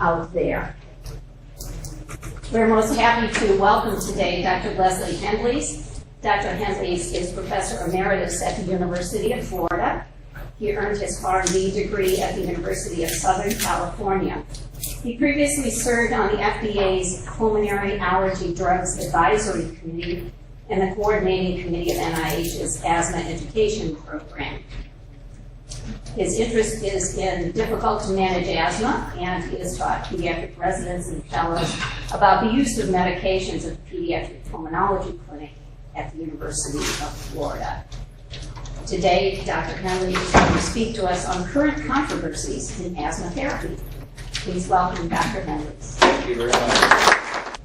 out there. We're most happy to welcome today Dr. Leslie Hendleys. Dr. Hendleys is Professor Emeritus at the University of Florida. He earned his R.D. degree at the University of Southern California. He previously served on the FDA's Pulmonary Allergy Drugs Advisory Committee and the Coordinating Committee of NIH's Asthma Education Program. His interest is in difficult-to-manage asthma, and he has taught pediatric residents and fellows about the use of medications at the Pediatric Pulmonology Clinic at the University of Florida. Today, Dr. Hendleys is going to speak to us on current controversies in asthma therapy. Please welcome Dr. Hendleys. Thank you very much.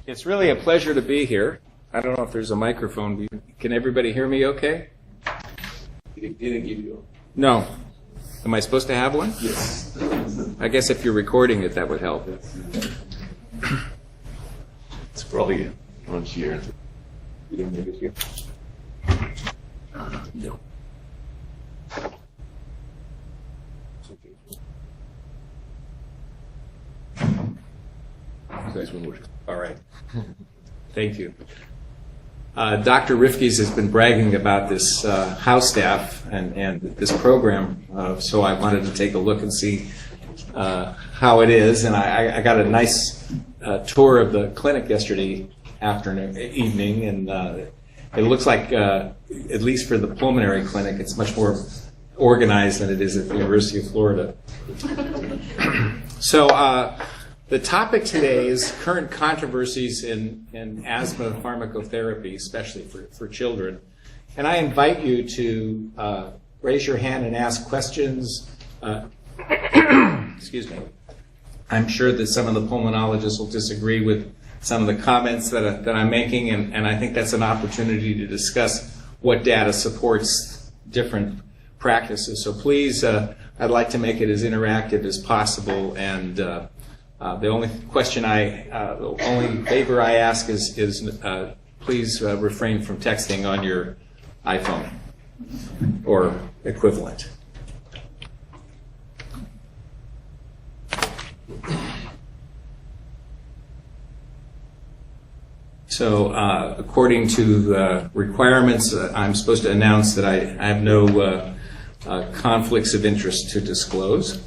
It's really a pleasure to be here. I don't know if there's a microphone. Can everybody hear me okay? It didn't give you. No. Am I supposed to have one? Yes. I guess if you're recording it, that would help. It's probably on here. You didn't make it here? No. This one works. All right. Thank you. Dr. Rifkes has been bragging about this house staff and this program, so I wanted to take a look and see how it is. And I got a nice tour of the clinic yesterday evening, and it looks like, at least for the pulmonary clinic, it's much more organized than it is at the University of Florida. So the topic today is current controversies in asthma pharmacotherapy, especially for children. And I invite you to raise your hand and ask questions. Excuse me. I'm sure that some of the pulmonologists will disagree with some of the comments that I'm making, and I think that's an opportunity to discuss what data supports different practices. So please, I'd like to make it as interactive as possible, and the only favor I ask is please refrain from texting on your iPhone or equivalent. So according to the requirements, I'm supposed to announce that I have no conflicts of interest to disclose.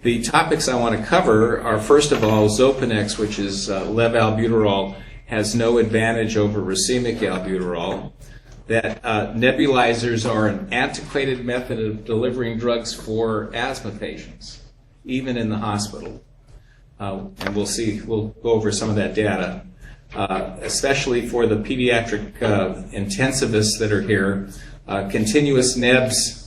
The topics I want to cover are, first of all, Xopenex, which is levalbuterol, has no advantage over racemic albuterol, that nebulizers are an antiquated method of delivering drugs for asthma patients, even in the hospital. And we'll go over some of that data. Especially for the pediatric intensivists that are here, continuous nebs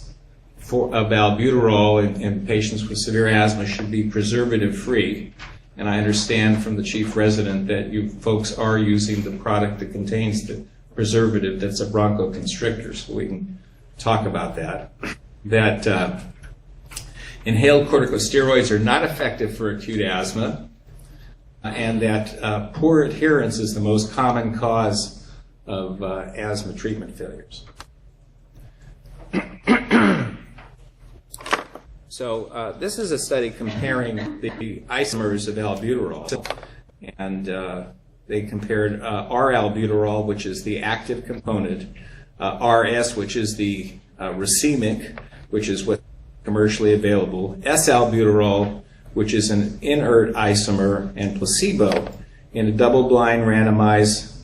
of albuterol in patients with severe asthma should be preservative-free. And I understand from the chief resident that you folks are using the product that contains the preservative that's a bronchoconstrictor, so we can talk about that. That inhaled corticosteroids are not effective for acute asthma, and that poor adherence is the most common cause of asthma treatment failures. So this is a study comparing the isomers of albuterol, and they compared R-albuterol, which is the active component, RS, which is the racemic, which is what's commercially available, S-albuterol, which is an inert isomer, and placebo in a double-blind, randomized,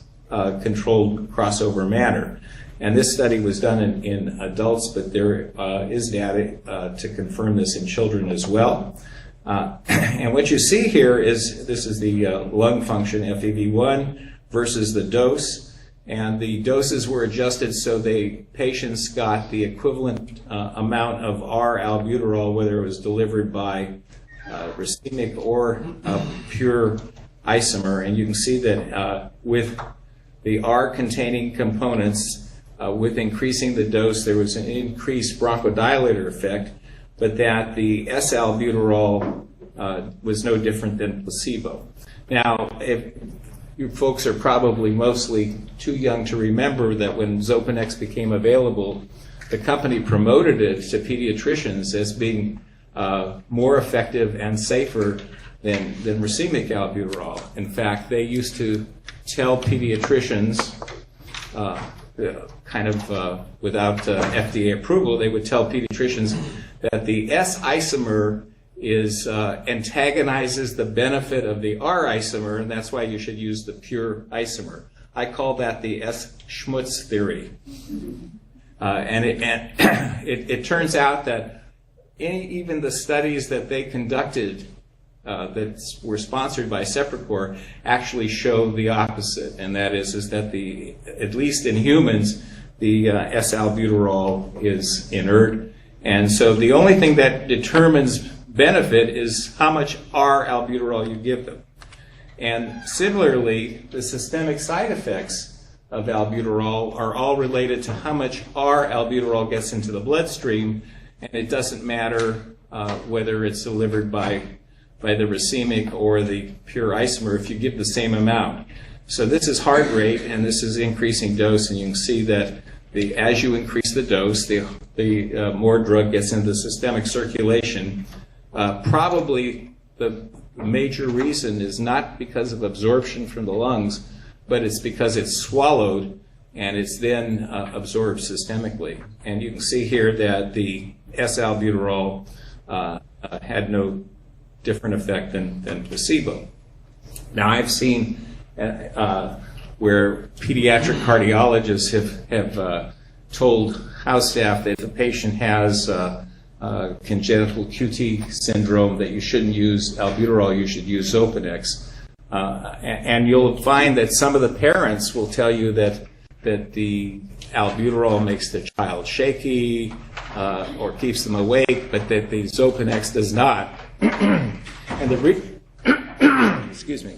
controlled crossover manner. And this study was done in adults, but there is data to confirm this in children as well. And what you see here is, this is the lung function, FEV1, versus the dose. And the doses were adjusted so the patients got the equivalent amount of R-albuterol, whether it was delivered by racemic or pure isomer. And you can see that with the R-containing components, with increasing the dose, there was an increased bronchodilator effect, but that the S-albuterol was no different than placebo. Now, if you folks are probably mostly too young to remember that when Xopenex became available, the company promoted it to pediatricians as being more effective and safer than racemic albuterol. In fact, they used to tell pediatricians, without FDA approval, they would tell pediatricians that the S isomer antagonizes the benefit of the R isomer, and that's why you should use the pure isomer. I call that the S. Schmutz theory. And it turns out that even the studies that they conducted that were sponsored by Seprecor actually show the opposite, and that is that at least in humans, the S-albuterol is inert, and so the only thing that determines benefit is how much R-albuterol you give them. And similarly, the systemic side effects of albuterol are all related to how much R-albuterol gets into the bloodstream, and it doesn't matter whether it's delivered by the racemic or the pure isomer if you give the same amount. So this is heart rate, and this is increasing dose, and you can see that as you increase the dose, the more drug gets into the systemic circulation. Probably the major reason is not because of absorption from the lungs, but it's because it's swallowed and it's then absorbed systemically. And you can see here that the S-albuterol had no different effect than placebo. Now, I've seen where pediatric cardiologists have told house staff that if a patient has congenital QT syndrome that you shouldn't use albuterol, you should use Xopenex. And you'll find that some of the parents will tell you that the albuterol makes the child shaky or keeps them awake, but that the Xopenex does not. And excuse me.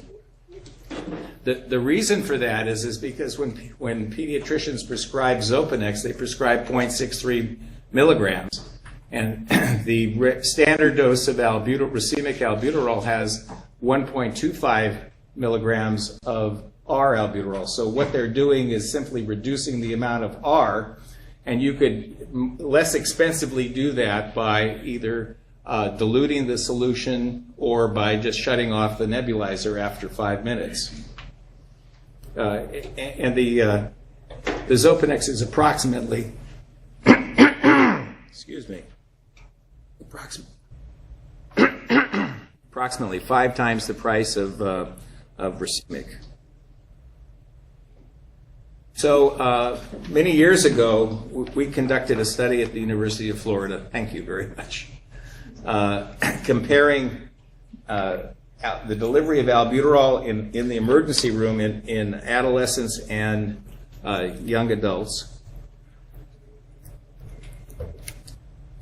The reason for that is because when pediatricians prescribe Xopenex, they prescribe 0.63 milligrams. And the standard dose of racemic albuterol has 1.25 milligrams of R-albuterol. So what they're doing is simply reducing the amount of R, and you could less expensively do that by either diluting the solution or by just shutting off the nebulizer after 5 minutes. And the Xopenex is approximately, excuse me, approximately 5 times the price of racemic. So many years ago, we conducted a study at the University of Florida. Thank you very much. Comparing the delivery of albuterol in the emergency room in adolescents and young adults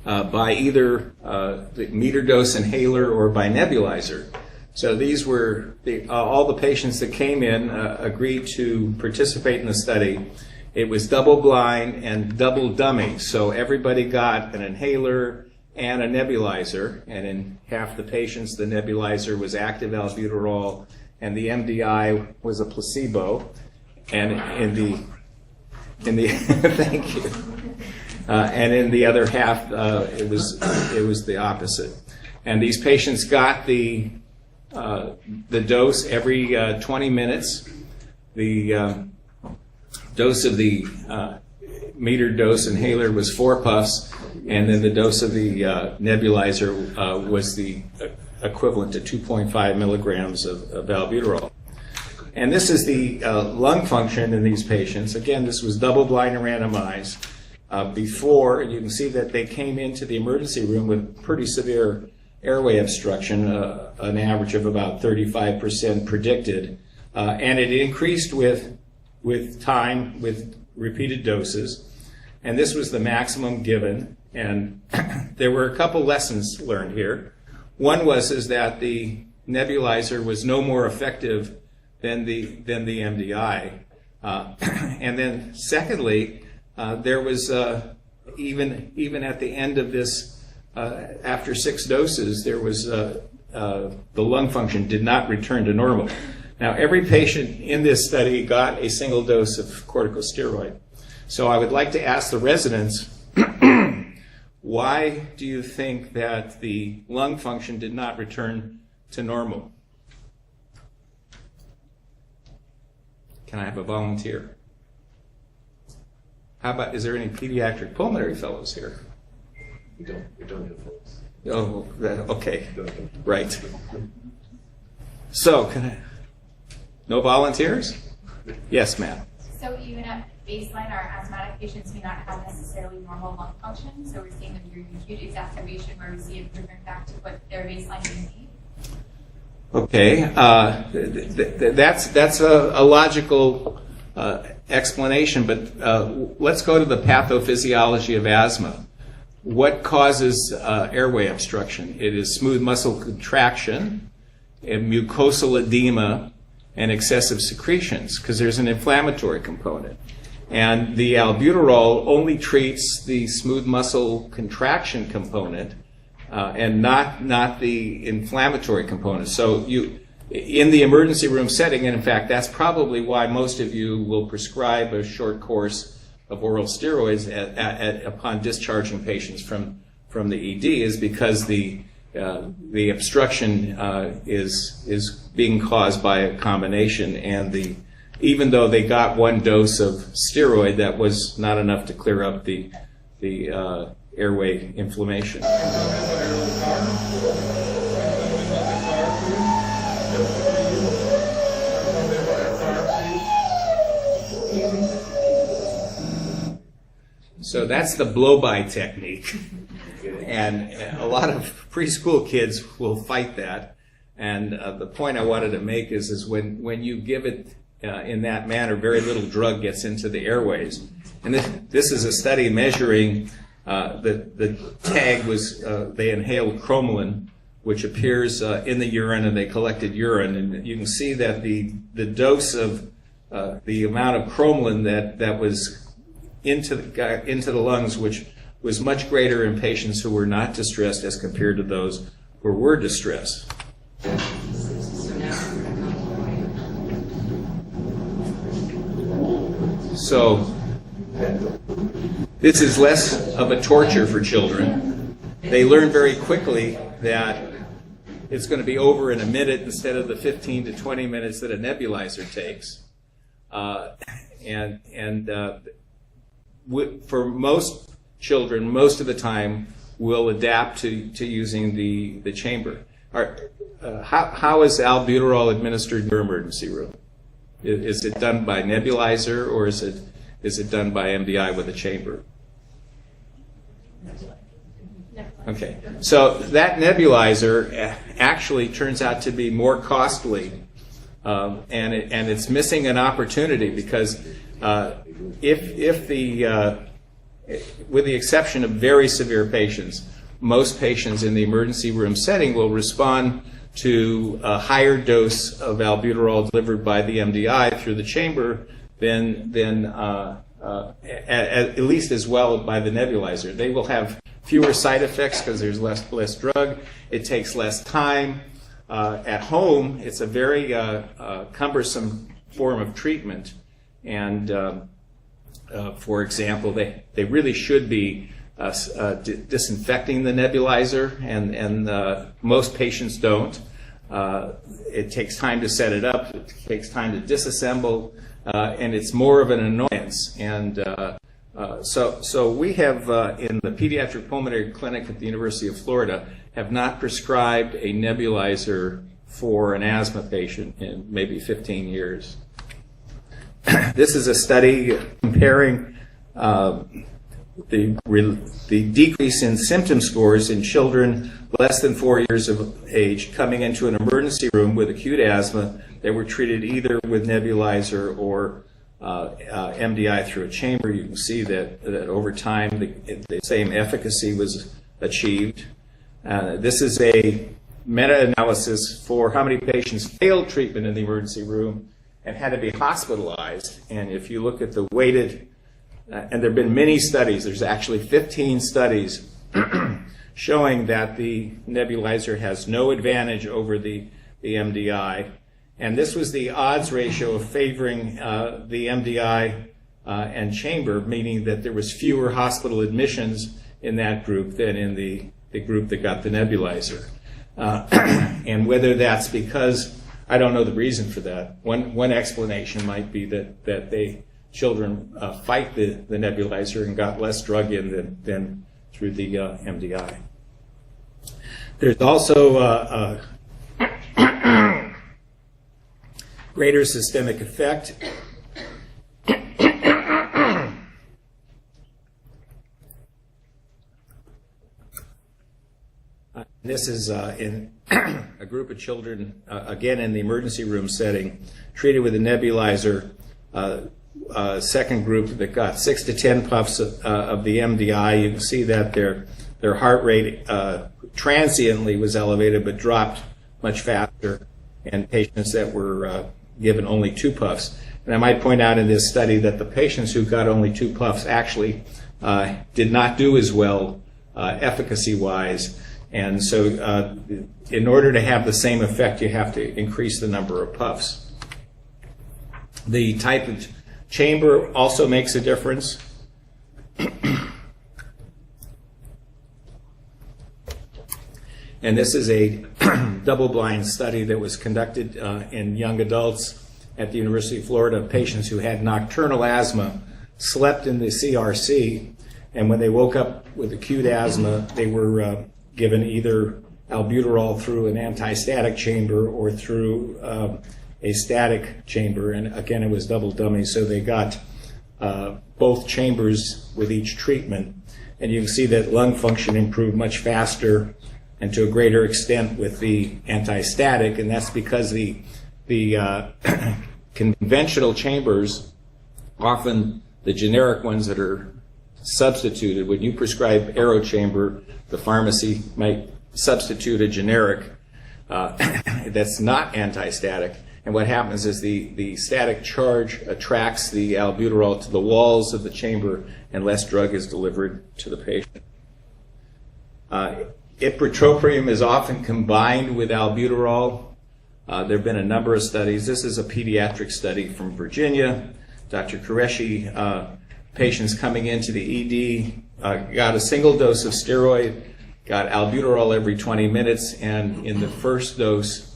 by either the meter dose inhaler or by nebulizer. So these were all the patients that came in agreed to participate in the study. It was double blind and double dummy, so everybody got an inhaler and a nebulizer, and in half the patients the nebulizer was active albuterol and the MDI was a placebo, and in the thank you, and in the other half it was the opposite. And these patients got the dose every 20 minutes. The dose of the meter dose inhaler was 4 puffs, and then the dose of the nebulizer was the equivalent to 2.5 milligrams of albuterol. And this is the lung function in these patients. Again, this was double-blind and randomized. Before, you can see that they came into the emergency room with pretty severe airway obstruction, an average of about 35% predicted, and it increased with time, with repeated doses, and this was the maximum given. And there were a couple lessons learned here. One is that the nebulizer was no more effective than the MDI, and then secondly, there was even at the end of this, after 6 doses, there was the lung function did not return to normal. Now, every patient in this study got a single dose of corticosteroid. So I would like to ask the residents Why do you think that the lung function did not return to normal? Can I have a volunteer? How about, is there any pediatric pulmonary fellows here? We don't have folks. Oh, okay, right. So, no volunteers? Yes, ma'am. So even at baseline, our asthmatic patients may not have necessarily normal lung function. So we're seeing a very acute exacerbation where we see improvement back to what their baseline may be. Okay, that's a logical explanation, but let's go to the pathophysiology of asthma. What causes airway obstruction? It is smooth muscle contraction, and mucosal edema, and excessive secretions, because there's an inflammatory component. And the albuterol only treats the smooth muscle contraction component and not the inflammatory component. So in the emergency room setting, and in fact that's probably why most of you will prescribe a short course of oral steroids upon discharging patients from the ED, is because the obstruction is being caused by a combination, and even though they got one dose of steroid, that was not enough to clear up the airway inflammation. So that's the blow-by technique. And a lot of preschool kids will fight that. And the point I wanted to make is when you give it in that manner, very little drug gets into the airways. And this is a study measuring the tag was they inhaled cromolyn, which appears in the urine, and they collected urine. And you can see that the dose of the amount of cromolyn that was into the lungs, which was much greater in patients who were not distressed as compared to those who were distressed. So this is less of a torture for children. They learn very quickly that it's going to be over in a minute instead of the 15 to 20 minutes that a nebulizer takes. For most children, most of the time, will adapt to using the chamber. How is albuterol administered in your emergency room? Is it done by nebulizer, or is it done by MDI with a chamber? Okay, so that nebulizer actually turns out to be more costly, and it's missing an opportunity, because with the exception of very severe patients, most patients in the emergency room setting will respond to a higher dose of albuterol delivered by the MDI through the chamber than at least as well by the nebulizer. They will have fewer side effects because there's less drug. It takes less time. At home, it's a very cumbersome form of treatment, and for example, they really should be disinfecting the nebulizer, and most patients don't. It takes time to set it up, it takes time to disassemble, and it's more of an annoyance. And so we have, in the Pediatric Pulmonary Clinic at the University of Florida, have not prescribed a nebulizer for an asthma patient in maybe 15 years. This is a study comparing the decrease in symptom scores in children less than 4 years of age coming into an emergency room with acute asthma. They were treated either with nebulizer or MDI through a chamber. You can see that over time the same efficacy was achieved. This is a meta-analysis for how many patients failed treatment in the emergency room and had to be hospitalized. And if you look at the weighted, and there have been many studies, there's actually 15 studies showing that the nebulizer has no advantage over the MDI. And this was the odds ratio of favoring the MDI and chamber, meaning that there was fewer hospital admissions in that group than in the group that got the nebulizer. And whether that's because, I don't know the reason for that. One explanation might be that children fight the nebulizer and got less drug in than through the MDI. There's also greater systemic effect. This is in a group of children, again in the emergency room setting, treated with a nebulizer. Second group that got 6 to 10 puffs of the MDI. You can see that their heart rate transiently was elevated but dropped much faster in patients that were given only 2 puffs. And I might point out in this study that the patients who got only 2 puffs actually did not do as well efficacy-wise. And so in order to have the same effect, you have to increase the number of puffs. The type of chamber also makes a difference. And this is a double-blind study that was conducted in young adults at the University of Florida. Patients who had nocturnal asthma slept in the CRC, and when they woke up with acute asthma, they were given either albuterol through an anti-static chamber or through a static chamber. And again, it was double dummy, so they got both chambers with each treatment. And you can see that lung function improved much faster and to a greater extent with the anti-static, and that's because the conventional chambers, often the generic ones that are substituted, when you prescribe aero chamber, the pharmacy might substitute a generic that's not anti-static. And what happens is the static charge attracts the albuterol to the walls of the chamber and less drug is delivered to the patient. Ipratropium is often combined with albuterol. There have been a number of studies. This is a pediatric study from Virginia. Dr. Qureshi, patients coming into the ED, got a single dose of steroid, got albuterol every 20 minutes, and in the first dose,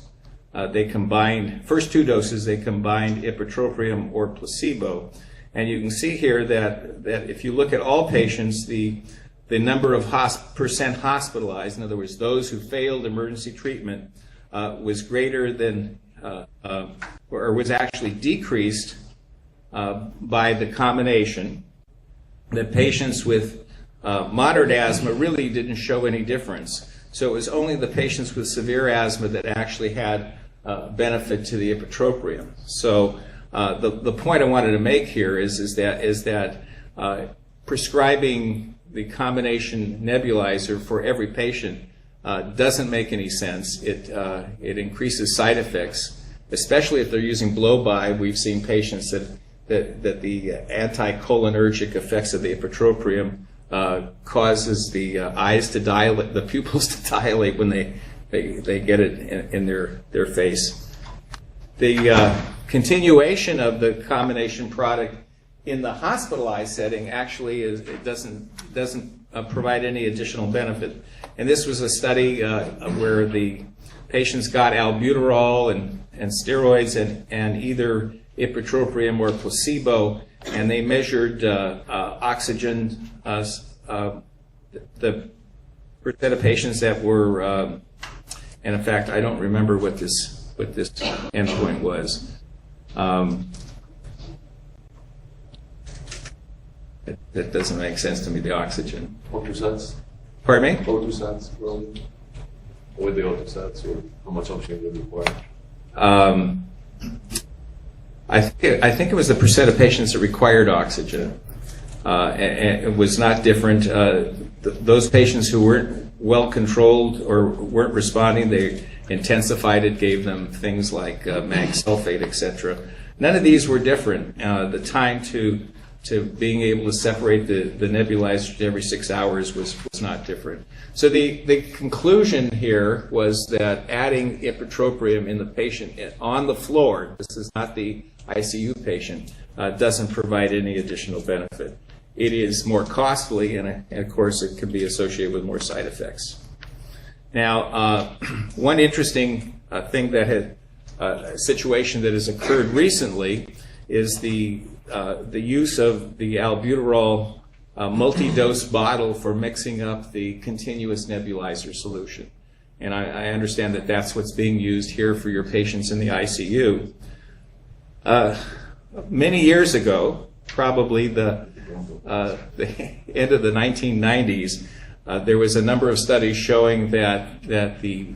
first 2 doses, they combined ipratropium or placebo. And you can see here that if you look at all patients, the number of percent hospitalized, in other words, those who failed emergency treatment, was greater than, or was actually decreased by the combination. That patients with moderate asthma really didn't show any difference. So it was only the patients with severe asthma that actually had benefit to the ipratropium. So the point I wanted to make here is that prescribing the combination nebulizer for every patient doesn't make any sense. It increases side effects, especially if they're using blow-by. We've seen patients that the anticholinergic effects of the ipratropium causes the eyes to dilate, the pupils to dilate when they get it in their face. The continuation of the combination product in the hospitalized setting actually it doesn't provide any additional benefit. And this was a study where the patients got albuterol and steroids and either ipratropium or placebo, and they measured oxygen. The percent of patients that were, and in fact, I don't remember what this endpoint was. That doesn't make sense to me, the oxygen. O2 sats? Pardon me? O2 sats, probably. With the O2 sats, or how much oxygen would require? I think it was the percent of patients that required oxygen. And it was not different. Those patients who weren't well controlled or weren't responding, they intensified it, gave them things like mag sulfate, etc. None of these were different. The time to being able to separate the nebulizer every 6 hours was not different. So the conclusion here was that adding ipratropium in the patient on the floor, this is not the ICU patient, doesn't provide any additional benefit. It is more costly, and of course it can be associated with more side effects. Now, one interesting thing that had a situation that has occurred recently is the use of the albuterol multi-dose bottle for mixing up the continuous nebulizer solution. And I understand that that's what's being used here for your patients in the ICU. Many years ago, probably the end of the 1990s, there was a number of studies showing that the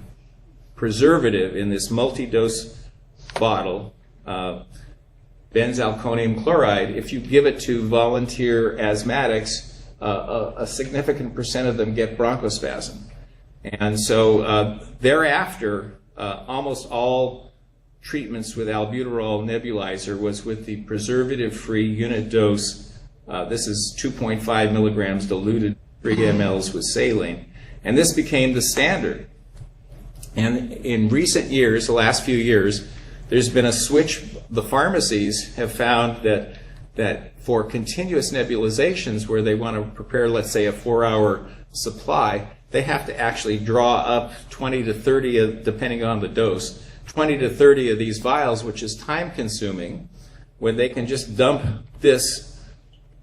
preservative in this multi-dose bottle, benzalkonium chloride, if you give it to volunteer asthmatics, a significant percent of them get bronchospasm. And so thereafter, almost all treatments with albuterol nebulizer was with the preservative-free unit dose. This is 2.5 milligrams diluted 3 mLs with saline. And this became the standard. And in recent years, the last few years, there's been a switch. The pharmacies have found that for continuous nebulizations where they want to prepare, let's say, a 4-hour supply, they have to actually draw up 20 to 30, depending on the dose, 20 to 30 of these vials, which is time-consuming, when they can just dump this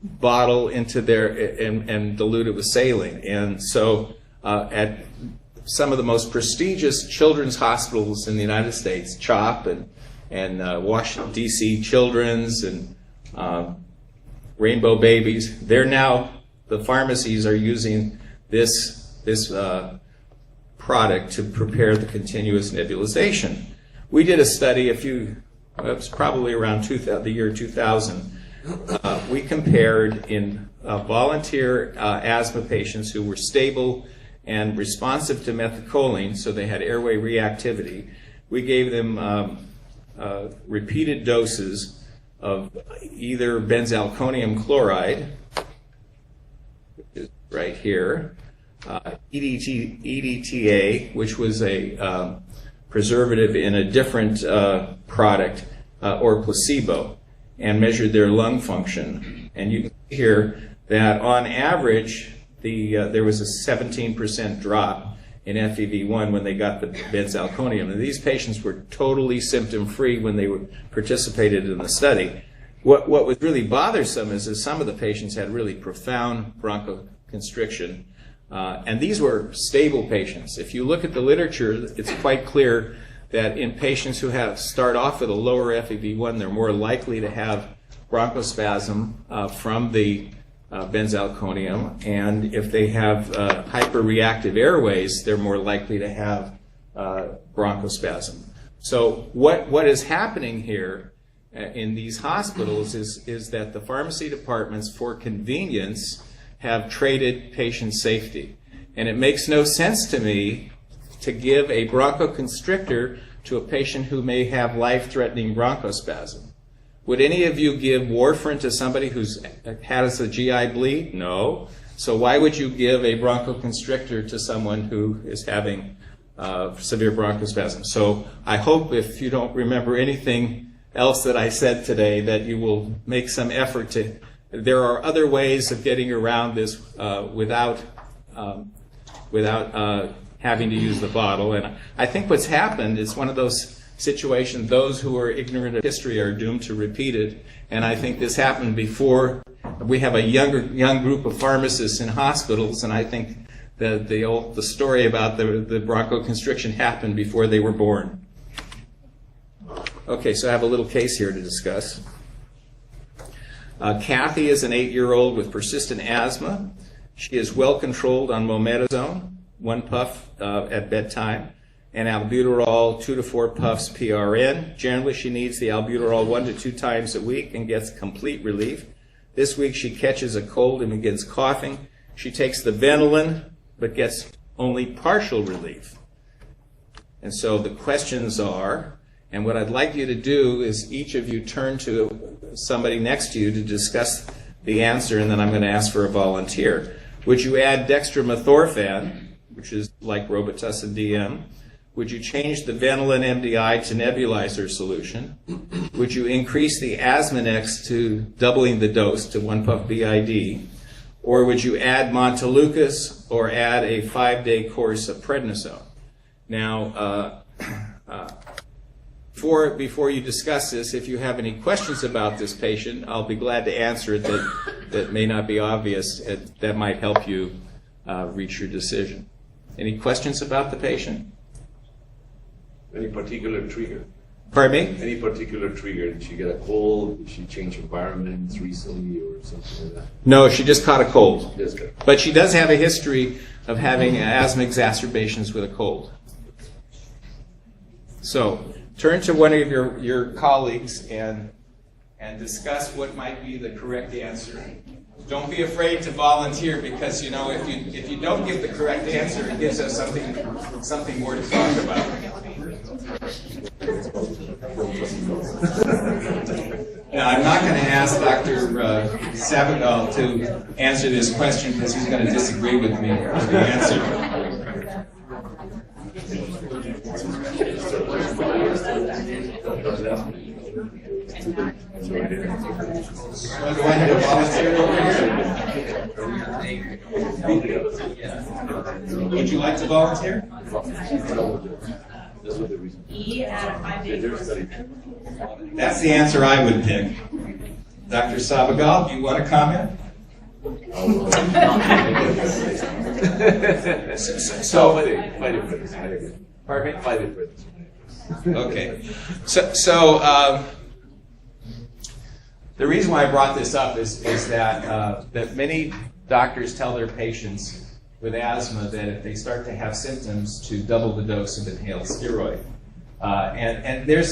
bottle into their and dilute it with saline. And so at some of the most prestigious children's hospitals in the United States, CHOP and Washington, D.C. Children's and Rainbow Babies, the pharmacies are using this product to prepare the continuous nebulization. We did a study it was probably around the year 2000. We compared in volunteer asthma patients who were stable and responsive to methacholine, so they had airway reactivity. We gave them repeated doses of either benzalkonium chloride, which is right here, EDTA, which was a preservative in a different product, or placebo, and measured their lung function. And you can see here that on average, there was a 17% drop in FEV1 when they got the benzalkonium. And these patients were totally symptom-free when they participated in the study. What was really bothersome is that some of the patients had really profound bronchoconstriction. And these were stable patients. If you look at the literature, it's quite clear that in patients who start off with a lower FEV1, they're more likely to have bronchospasm from the benzalkonium, and if they have hyperreactive airways, they're more likely to have bronchospasm. So what is happening here in these hospitals is that the pharmacy departments, for convenience, have traded patient safety. And it makes no sense to me to give a bronchoconstrictor to a patient who may have life-threatening bronchospasm. Would any of you give warfarin to somebody who's has a GI bleed? No. So why would you give a bronchoconstrictor to someone who is having severe bronchospasm? So I hope, if you don't remember anything else that I said today, that you will make some effort to. There are other ways of getting around this without having to use the bottle. And I think what's happened is one of those situations, those who are ignorant of history are doomed to repeat it. And I think this happened before. We have a young group of pharmacists in hospitals, and I think that the story about the bronchoconstriction happened before they were born. Okay, so I have a little case here to discuss. Kathy is an 8-year-old with persistent asthma. She is well controlled on mometasone, 1 puff at bedtime, and albuterol 2 to 4 puffs PRN. Generally, she needs the albuterol 1 to 2 times a week and gets complete relief. This week, she catches a cold and begins coughing. She takes the Ventolin, but gets only partial relief. And so the questions are, and what I'd like you to do is each of you turn to somebody next to you to discuss the answer, and then I'm going to ask for a volunteer. Would you add dextromethorphan, which is like Robitussin DM, Would you change the Ventolin MDI to nebulizer solution? Would you increase the Asthma-Nex to doubling the dose to 1 puff BID? Or would you add Montelukast or add a 5-day course of Prednisone? Now, before you discuss this, if you have any questions about this patient, I'll be glad to answer it that may not be obvious. That might help you reach your decision. Any questions about the patient? Any particular trigger? Pardon me? Any particular trigger? Did she get a cold? Did she change environments recently or something like that? No, she just caught a cold. Yes, good. But she does have a history of having asthma exacerbations with a cold. So turn to one of your colleagues and discuss what might be the correct answer. Don't be afraid to volunteer because, you know, if you don't give the correct answer, it gives us something more to talk about. Now, I'm not going to ask Dr. Sabagal to answer this question because he's going to disagree with me with the answer. So do I need a volunteer over here? Would you like to volunteer? That's the answer I would pick. Dr. Sabagal, do you want to comment? Pardon me? Okay. So the reason why I brought this up is that many doctors tell their patients with asthma that if they start to have symptoms to double the dose of inhaled steroid. And there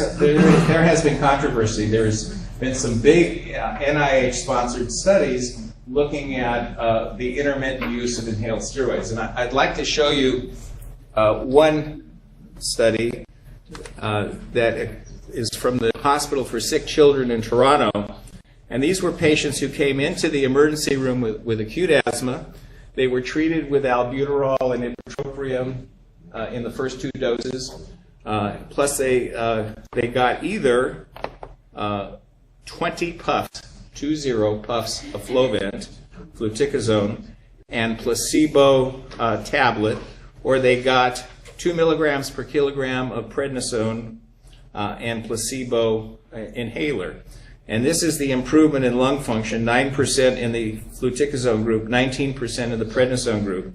has been controversy. There's been some big NIH-sponsored studies looking at the intermittent use of inhaled steroids. And I'd like to show you one study that is from the Hospital for Sick Children in Toronto. And these were patients who came into the emergency room with acute asthma. They were treated with albuterol and ipratropium in the first 2 doses. Plus they got either 20 puffs, 20 puffs of Flovent, fluticasone, and placebo tablet, or they got 2 milligrams per kilogram of prednisone and placebo inhaler. And this is the improvement in lung function, 9% in the fluticasone group, 19% in the prednisone group.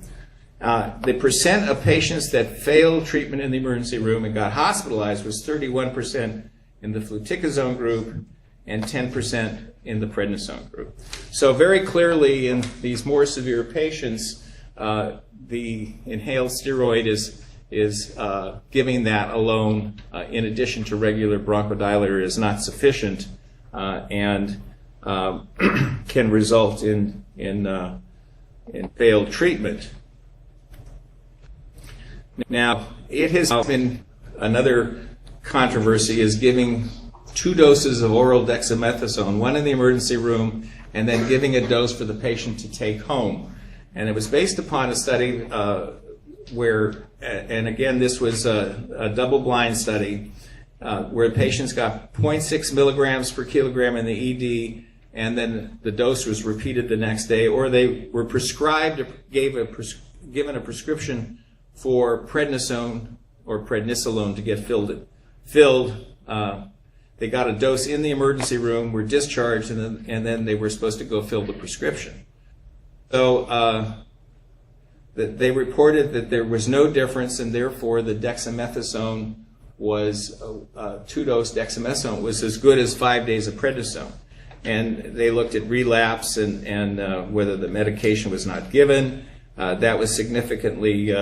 The percent of patients that failed treatment in the emergency room and got hospitalized was 31% in the fluticasone group and 10% in the prednisone group. So very clearly in these more severe patients, the inhaled steroid is giving that alone in addition to regular bronchodilator is not sufficient and can result in failed treatment. Now, it has been another controversy is giving 2 doses of oral dexamethasone, one in the emergency room, and then giving a dose for the patient to take home. And it was based upon a study where, and again, this was a double-blind study, where patients got 0.6 milligrams per kilogram in the ED, and then the dose was repeated the next day, or they were prescribed, given a prescription for prednisone or prednisolone to get filled. They got a dose in the emergency room, were discharged, and then they were supposed to go fill the prescription. So they reported that there was no difference, and therefore the dexamethasone was 2-dose dexamethasone was as good as 5 days of prednisone. And they looked at relapse and whether the medication was not given. That was significantly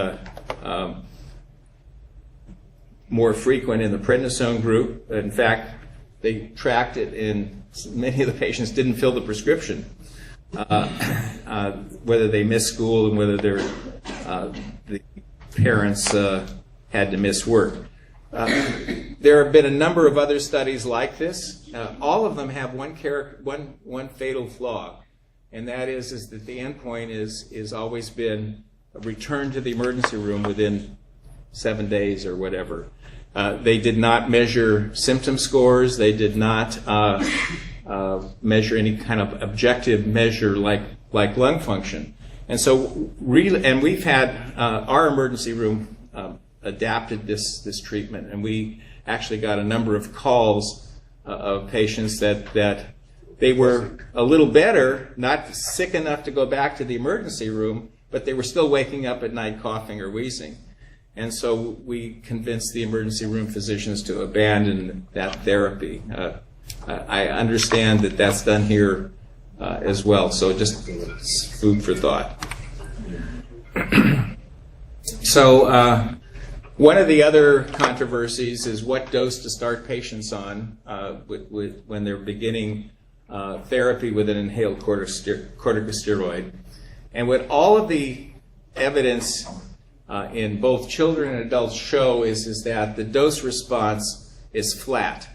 more frequent in the prednisone group. In fact, they tracked it in many of the patients didn't fill the prescription, whether they missed school and whether the parents had to miss work. There have been a number of other studies like this. All of them have one fatal flaw, and that is that the endpoint is always been a return to the emergency room within 7 days or whatever. They did not measure symptom scores. They did not measure any kind of objective measure like lung function. And so, and we've had our emergency room adapted this treatment, and we actually got a number of calls of patients that they were a little better, not sick enough to go back to the emergency room, but they were still waking up at night coughing or wheezing. And so we convinced the emergency room physicians to abandon that therapy. I understand that that's done here as well, so just food for thought. So one of the other controversies is what dose to start patients on when they're beginning therapy with an inhaled corticosteroid. And what all of the evidence in both children and adults show is that the dose response is flat.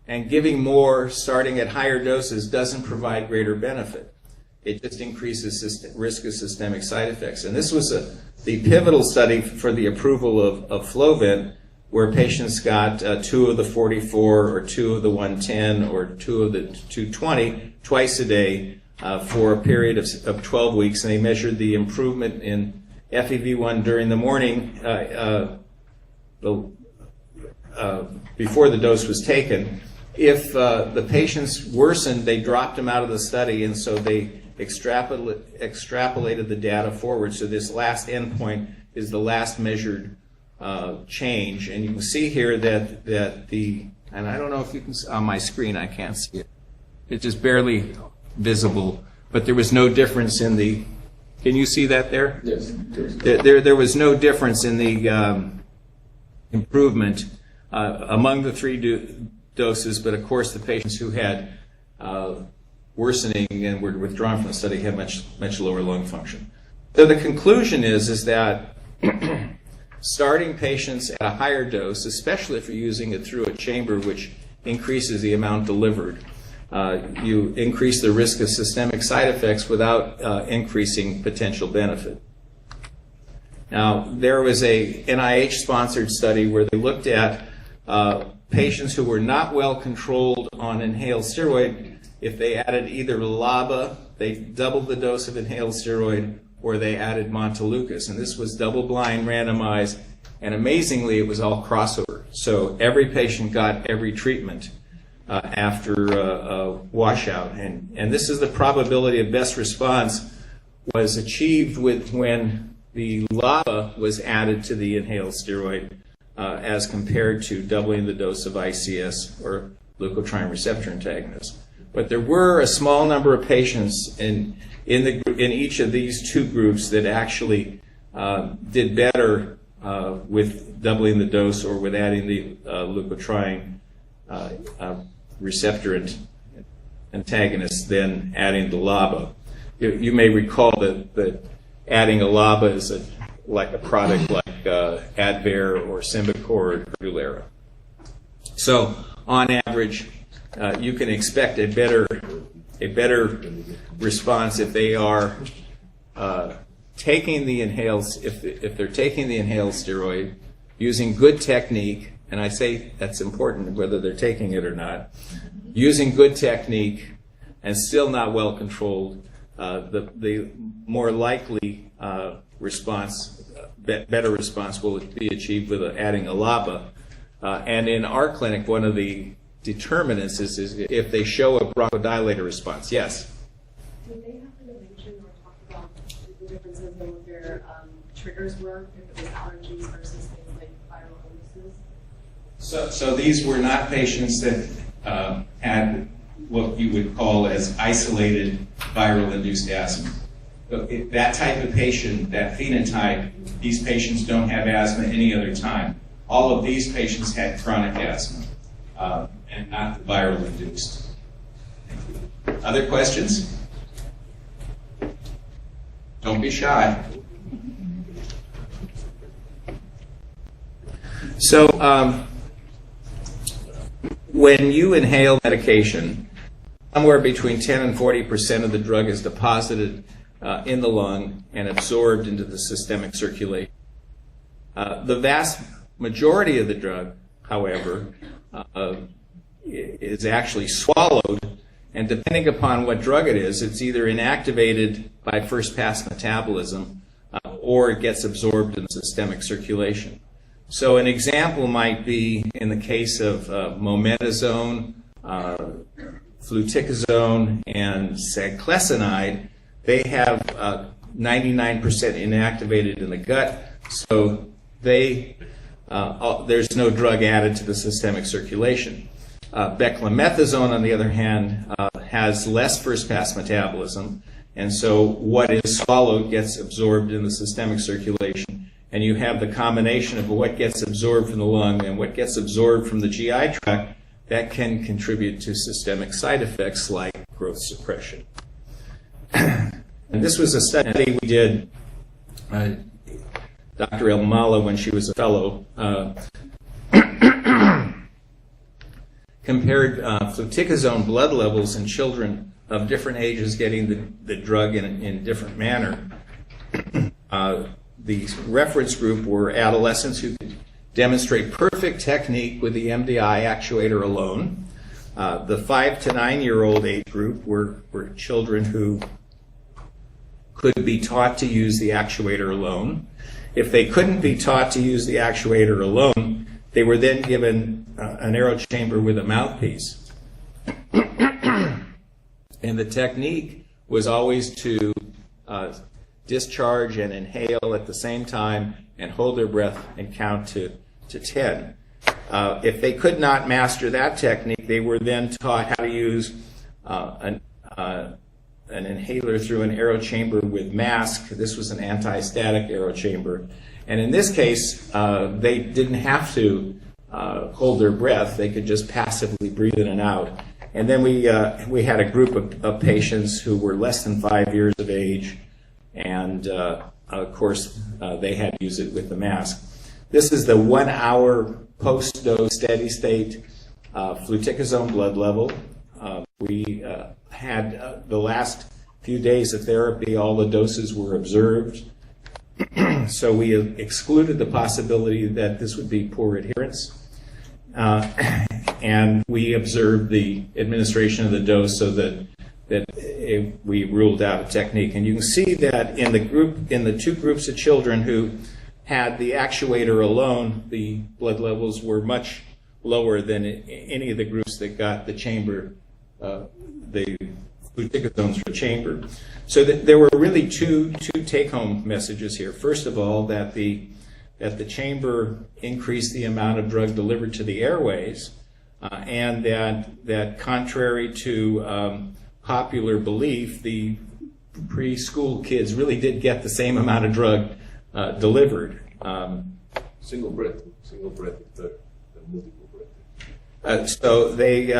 And giving more, starting at higher doses, doesn't provide greater benefit. It just increases risk of systemic side effects. And this was the pivotal study for the approval of Flovent, where patients got 2 of the 44 or 2 of the 110 or 2 of the 220 twice a day for a period of 12 weeks. And they measured the improvement in FEV1 during the morning before the dose was taken. If the patients worsened, they dropped them out of the study, and so they extrapolated the data forward. So this last endpoint is the last measured change. And you can see here that and I don't know if you can, on my screen I can't see it. It's just barely visible, but there was no difference in the, can you see that there? Yes. There was no difference in the improvement among the 3 doses, but of course the patients who had worsening and were withdrawn from the study had much lower lung function. So the conclusion is that starting patients at a higher dose, especially if you're using it through a chamber, which increases the amount delivered, you increase the risk of systemic side effects without increasing potential benefit. Now, there was a NIH-sponsored study where they looked at patients who were not well controlled on inhaled steroid. If they added either LABA, they doubled the dose of inhaled steroid, or they added Montelukast. And this was double-blind, randomized, and amazingly, it was all crossover. So every patient got every treatment after a washout. And this is the probability of best response was achieved when the LABA was added to the inhaled steroid as compared to doubling the dose of ICS or leukotriene receptor antagonist. But there were a small number of patients in each of these 2 groups that actually did better with doubling the dose or with adding the leukotriene receptor antagonist than adding the LABA. You may recall that adding a LABA is like a product like Advair or Symbicort or Dulera. So on average, you can expect a better response if they are taking the inhaled, if they're taking the inhaled steroid, using good technique, and I say that's important whether they're taking it or not, using good technique and still not well controlled, the more likely response, better response will be achieved with adding a LABA. And in our clinic, one of the determinants is if they show a bronchodilator response. Yes? Did they have to mention or talk about the differences in what their triggers were, if it was allergies versus things like viral illnesses? So these were not patients that had what you would call as isolated viral-induced asthma. That type of patient, that phenotype, these patients don't have asthma any other time. All of these patients had chronic asthma and not viral-induced. Other questions? Don't be shy. So when you inhale medication, somewhere between 10 and 40% of the drug is deposited in the lung and absorbed into the systemic circulation. The vast majority of the drug, however, is actually swallowed, and depending upon what drug it is, it's either inactivated by first-pass metabolism or it gets absorbed in systemic circulation. So an example might be in the case of mometasone, fluticasone, and sagclesinide. They have 99% inactivated in the gut, so there's no drug added to the systemic circulation. Dexamethasone, on the other hand, has less first-pass metabolism, and so what is swallowed gets absorbed in the systemic circulation, and you have the combination of what gets absorbed from the lung and what gets absorbed from the GI tract that can contribute to systemic side effects like growth suppression. And this was a study we did, Dr. Elmala, when she was a fellow, compared fluticasone blood levels in children of different ages getting the drug in different manner. The reference group were adolescents who could demonstrate perfect technique with the MDI actuator alone. The 5 to 9-year-old age group were children who could be taught to use the actuator alone. If they couldn't be taught to use the actuator alone, they were then given an aero chamber with a mouthpiece. And the technique was always to discharge and inhale at the same time and hold their breath and count to 10. If they could not master that technique, they were then taught how to use an inhaler through an aero chamber with mask. This was an anti-static aero chamber. And in this case, they didn't have to hold their breath. They could just passively breathe in and out. And then we had a group of patients who were less than 5 years of age, and of course, they had to use it with the mask. This is the 1 hour post-dose steady state fluticasone blood level. We had the last few days of therapy, all the doses were observed. So we excluded the possibility that this would be poor adherence. And we observed the administration of the dose so that we ruled out a technique. And you can see that in the two groups of children who had the actuator alone, the blood levels were much lower than any of the groups that got the chamber, the fluticasone through chamber. So there were really two take-home messages here. First of all, that the chamber increased the amount of drug delivered to the airways, and that contrary to popular belief, the preschool kids really did get the same amount of drug delivered. Single breath is better than multiple breath. So they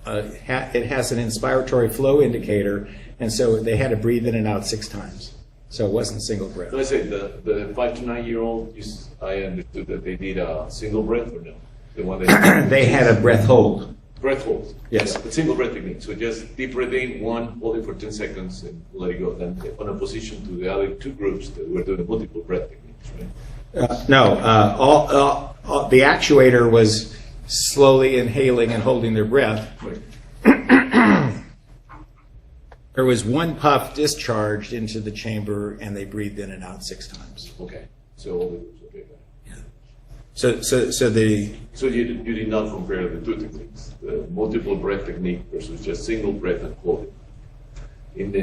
it has an inspiratory flow indicator, and so they had to breathe in and out 6 times. So it wasn't single breath. So I say the 5 to 9-year-old, I understood that they did a single breath or no? The one that They had a breath hold. breath hold. Yes. Yeah, the single breath technique. So just deep breath in, one, hold it for 10 seconds, and let it go. Then on opposition to the other two groups that were doing multiple breath techniques, right? No, the actuator was slowly inhaling and holding their breath. Right. There was 1 puff discharged into the chamber, and they breathed in and out 6 times. Okay. So all the groups, okay. So you did not compare the two techniques, the multiple breath technique versus just single breath and holding.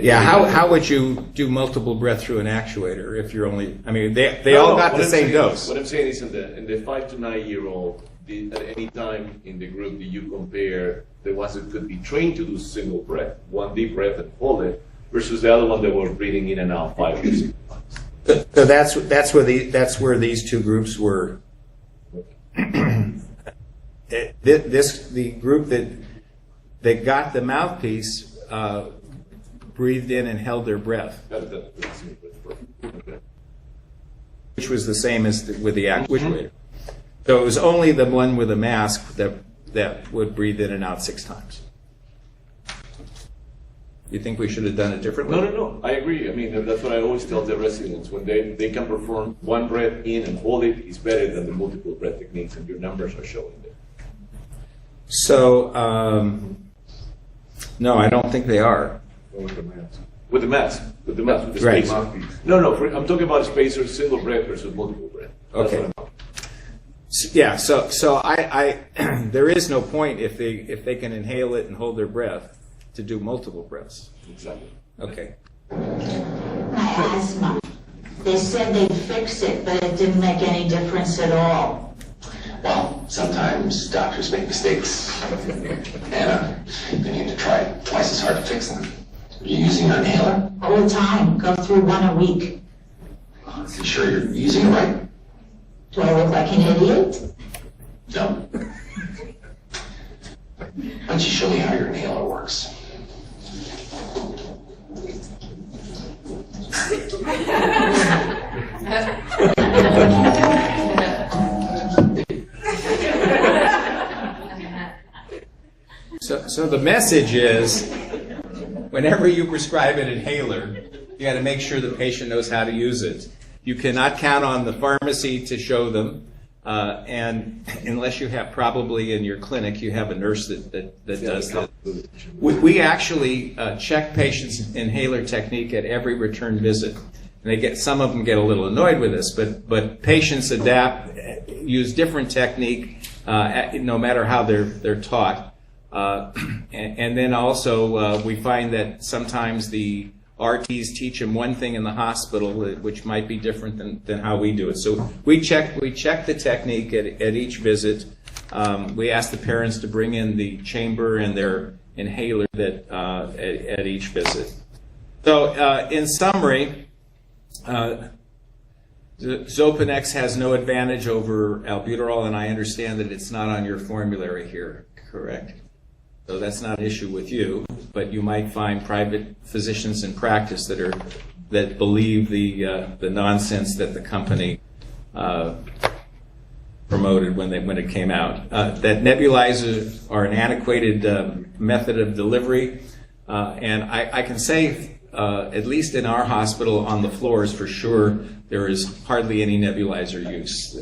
How would you do multiple breath through an actuator if you're only? I mean, they all got the same dose. What I'm saying is in the 5 to 9-year-old, at any time in the group, do you compare the ones that could be trained to do single breath, 1 deep breath and hold it, versus the other one that were breathing in and out 5 or 6 times? So that's where these two groups were. The group that got the mouthpiece breathed in and held their breath, which was the same as with the actuator. So it was only the one with a mask that would breathe in and out 6 times. You think we should have done it differently? No. I agree. I mean, that's what I always tell the residents. When they can perform one breath in and hold it, it's better than the multiple breath techniques, and your numbers are showing that. So, no, I don't think they are. With the mask. With the mask. With the Right. spacer. No. I'm talking about spacers, single breath versus multiple breath. That's Okay. what I'm- Yeah, so I there is no point if they can inhale it and hold their breath to do multiple breaths. Exactly. Okay. My asthma. They said they'd fix it, but it didn't make any difference at all. Well, sometimes doctors make mistakes, and they need to try twice as hard to fix them. Are you using an inhaler? All the time, go through one a week. Is you sure you're using it right? Do I look like an idiot? No. Why don't you show me how your inhaler works? So the message is, whenever you prescribe an inhaler, you got to make sure the patient knows how to use it. You cannot count on the pharmacy to show them, and unless you have probably in your clinic, you have a nurse that does that. We actually check patients' inhaler technique at every return visit. And some of them get a little annoyed with this, but patients adapt, use different technique, no matter how they're taught. And then also we find that sometimes the RTs teach them one thing in the hospital, which might be different than how we do it. So we check the technique at each visit. We ask the parents to bring in the chamber and their inhaler at each visit. So in summary, Xopenex has no advantage over Albuterol, and I understand that it's not on your formulary here, correct? So that's not an issue with you, but you might find private physicians in practice that believe the nonsense that the company promoted when it came out. That nebulizers are an antiquated method of delivery, and I can say, at least in our hospital on the floors for sure, there is hardly any nebulizer use.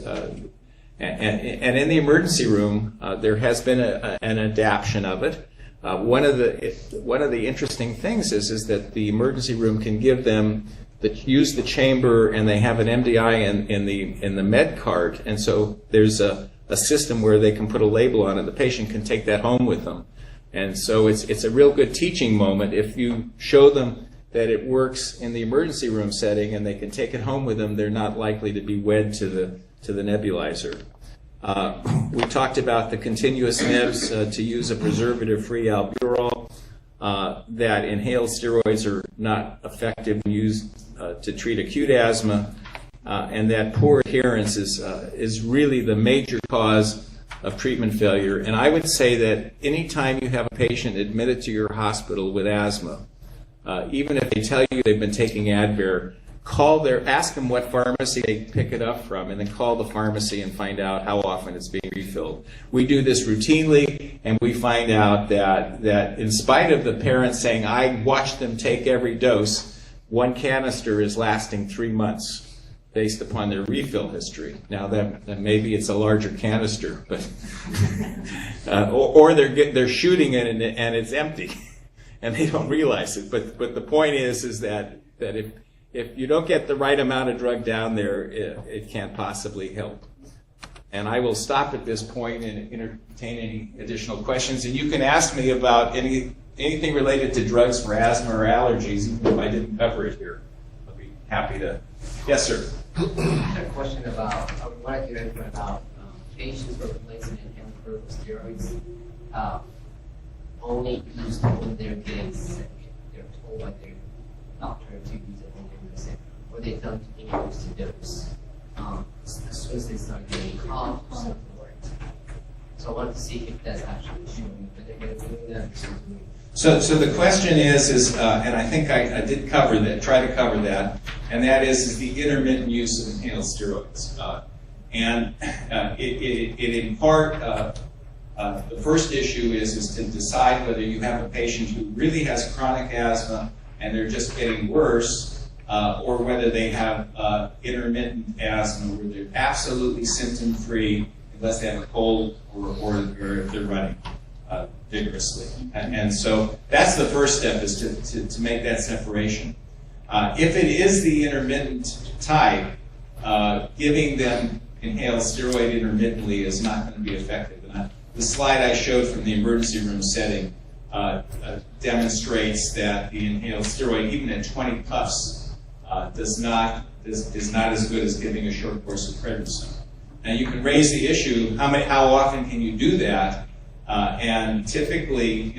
And in the emergency room, there has been an adaptation of it. One of the interesting things is that the emergency room can give them use the chamber, and they have an MDI in the med cart, and so there's a system where they can put a label on it. The patient can take that home with them, and so it's a real good teaching moment if you show them that it works in the emergency room setting and they can take it home with them. They're not likely to be wed to the nebulizer. We talked about the continuous nebs to use a preservative-free albuterol, that inhaled steroids are not effective when used to treat acute asthma, and that poor adherence is really the major cause of treatment failure. And I would say that anytime you have a patient admitted to your hospital with asthma, even if they tell you they've been taking Advair, ask them what pharmacy they pick it up from, and then call the pharmacy and find out how often it's being refilled. We do this routinely, and we find out that in spite of the parents saying, I watched them take every dose, one canister is lasting 3 months based upon their refill history. Now that maybe it's a larger canister, but or they're shooting it and it's empty, and they don't realize it. But the point is that if you don't get the right amount of drug down there, it can't possibly help. And I will stop at this point and entertain any additional questions. And you can ask me about anything related to drugs for asthma or allergies, even if I didn't cover it here. I'll be happy to. Yes, sir. I had a question about, I would like to hear about patients who are replacing inhaled corticosteroids, only used when their kids, they're told by their doctor to use it when they're sick, or they tell them to increase the dose as soon as they start getting cough or something like that. So I wanted to see if that's actually showing that they're doing that. So the question is, and I think I did cover that, try to cover that, and that is the intermittent use of inhaled steroids. And it in part The first issue is to decide whether you have a patient who really has chronic asthma and they're just getting worse, or whether they have intermittent asthma where they're absolutely symptom-free unless they have a cold or if they're running vigorously. And so that's the first step, is to make that separation. If it is the intermittent type, giving them inhaled steroid intermittently is not going to be effective. And the slide I showed from the emergency room setting demonstrates that the inhaled steroid, even at 20 puffs, is not as good as giving a short course of prednisone. Now you can raise the issue: how often can you do that? And typically,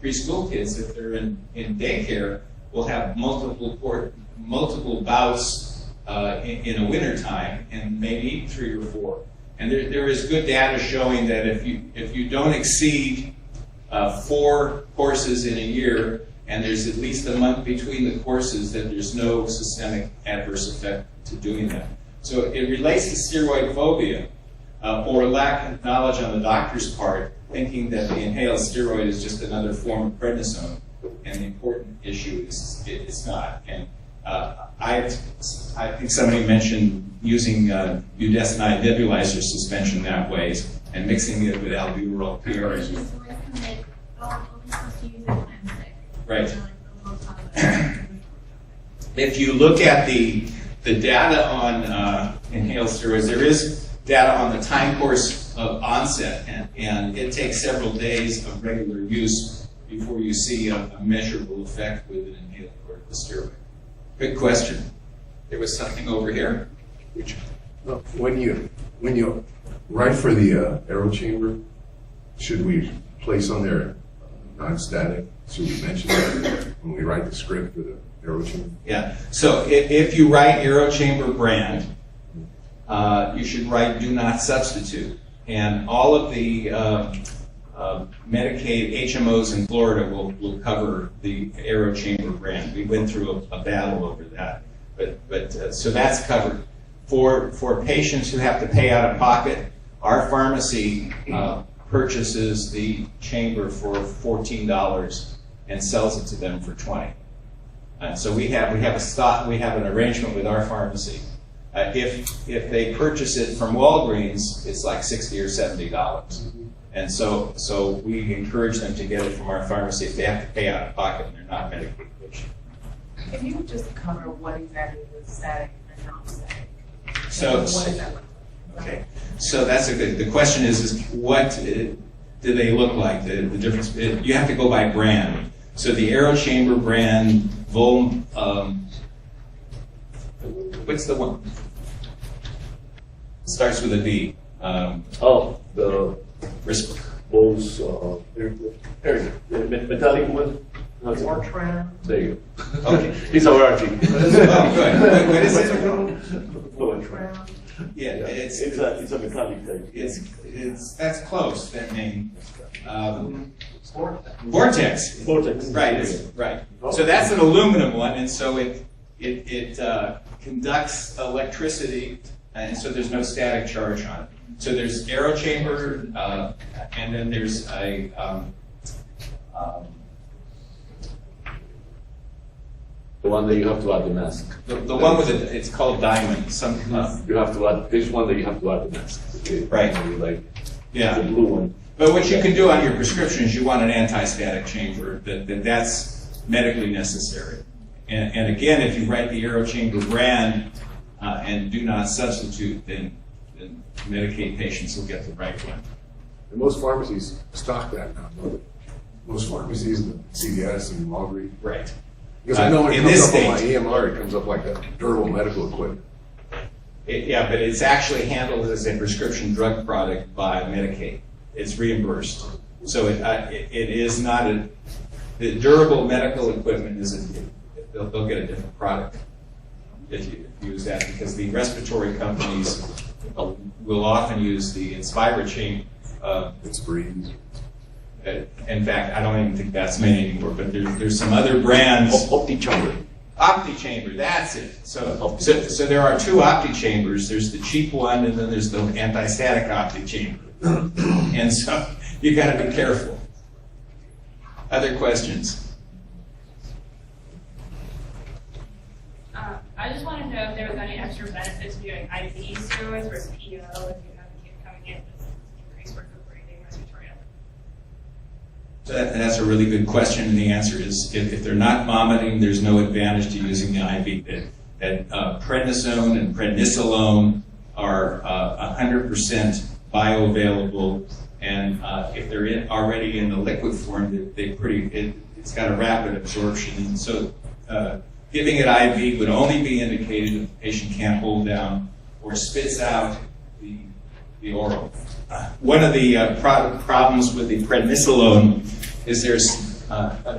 preschool kids, if they're in daycare, will have multiple bouts in a winter time, and maybe 3 or 4. And there is good data showing that if you don't exceed 4 courses in a year, and there's at least a month between the courses, that there's no systemic adverse effect to doing that. So it relates to steroid phobia, or lack of knowledge on the doctor's part, thinking that the inhaled steroid is just another form of prednisone. And the important issue is it's not. And I think somebody mentioned using budesonide nebulizer suspension that way, and mixing it with albuterol PRs. Right. If you look at the data on inhaled steroids, there is data on the time course of onset, and it takes several days of regular use before you see a measurable effect with an inhaled corticosteroid. Good question. There was something over here. When you write for the aero chamber, should we place on there non-static? Should we mention that when we write the script for the aero chamber? Yeah. So if you write aero chamber brand, you should write do not substitute. And all of the Medicaid HMOs in Florida will cover the aero chamber brand. We went through a battle over that, but so that's covered. For patients who have to pay out of pocket, our pharmacy purchases the chamber for $14 and sells it to them for $20. So we have an arrangement with our pharmacy. If they purchase it from Walgreens, it's like $60 or $70. And so we encourage them to get it from our pharmacy if they have to pay out of pocket and they're not Medicaid patients. Can you just cover what exactly is static and non-static? So, what does that look like? Okay, so that's a good. The question is what do they look like? The difference. You have to go by brand. So the aero chamber brand, what's the one? It starts with a V. The Whisper. those metallic one. Fortran. There you go. Okay. It's a rarity. Oh, good. What is it? Fortran. Yeah, it's a metallic type. It's that's close. That name. Vortex. Vortex. Right. Right. So that's an aluminum one, and so it conducts electricity, and so there's no static charge on it. So there's aero chamber, and then there's a The one that you have to add the mask. the one with it's called diamond. You have to add. There's one that you have to add the mask. Okay. Right. Like Yeah. the blue one. But what you can do on your prescription is you want an anti-static chamber. That's medically necessary. And again, if you write the aero chamber brand and do not substitute, then Medicaid patients will get the right one. And most pharmacies stock that now, don't they? Most pharmacies, the CVS and Walgreens. Right. Because I know when it in comes this up on my state- EMR, it comes up like that durable medical equipment. Yeah, but it's actually handled as a prescription drug product by Medicaid. It's reimbursed. So it is not the durable medical equipment they'll get a different product if you use that, because the respiratory companies will often use the Inspira chain. It's breeze. In fact, I don't even think that's many anymore, but there's some other brands. OptiChamber. OptiChamber, that's it. So there are two OptiChambers. There's the cheap one, and then there's the anti-static OptiChamber. And so you got to be careful. Other questions? I just want to know if there was any extra benefits to doing IV steroids versus PO if you have a kid coming in with increased work of breathing, respiratory. That's a really good question, and the answer is if they're not vomiting, there's no advantage to using the IV. Prednisone and prednisolone are 100% bioavailable, and if they're already in the liquid form, it's got a rapid absorption. And so giving it IV would only be indicated if the patient can't hold down or spits out the oral. One of the problems with the prednisolone is there's